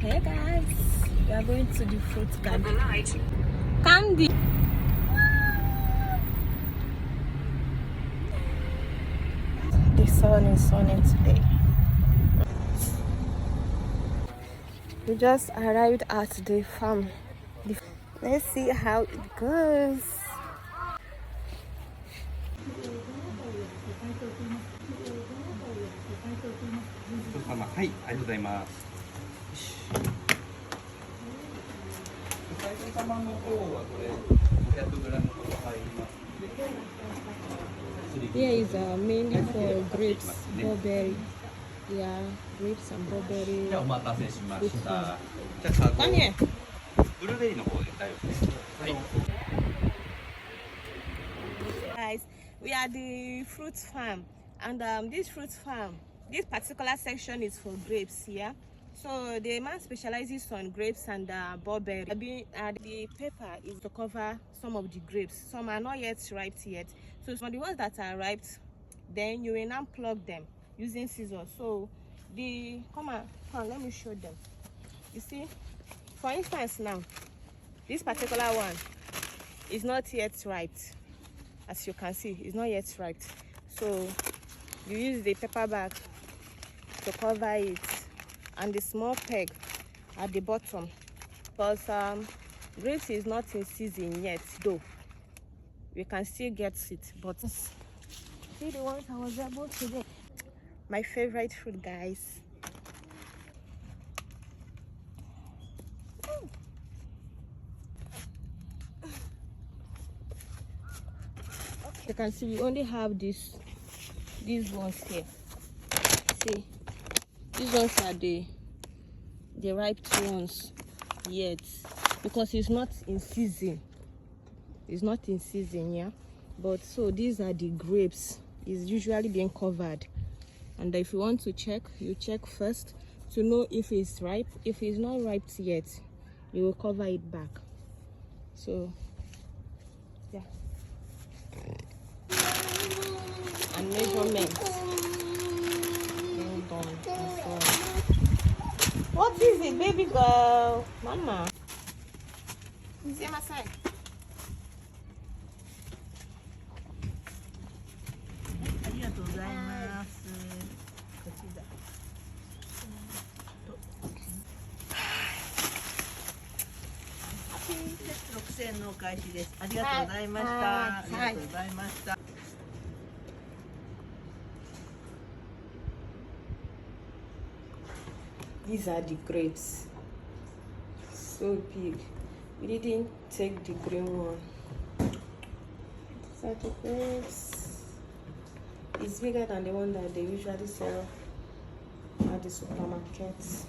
Hey guys, we are going to the fruit garden. Candy. The sun is shining today. We just arrived at the farm. Let's see how it goes. Here is mainly for grapes, blueberry. Yeah, grapes and blueberry. Come here. Guys, we are the fruit farm, and this fruit farm, this particular section is for grapes. Yeah, so the man specializes on grapes and blueberry. The paper is to cover some of the grapes. Some are not yet ripe yet, so for the ones that are ripe, then you will now pluck them using scissors. So come on, let me show them. You see, for instance, now this particular one is not yet ripe. As you can see, it's not yet ripe, so you use the paper bag to cover it and the small peg at the bottom, because grapes is not in season yet, though we can still get it. But see the ones I was able to get. My favorite fruit, guys. You can see we only have these ones here. See, these ones are the ripe ones yet, because it's not in season. It's not in season, yeah. But so these are the grapes. It's usually being covered, and if you want to check, you check first to know if it's ripe. If it's not ripe yet, you will cover it back. So yeah. And measurements. What is it, baby girl? Mama. See my side. These are the grapes. So big. We didn't take the green one. These are the grapes. It's bigger than the one that they usually sell at the supermarkets.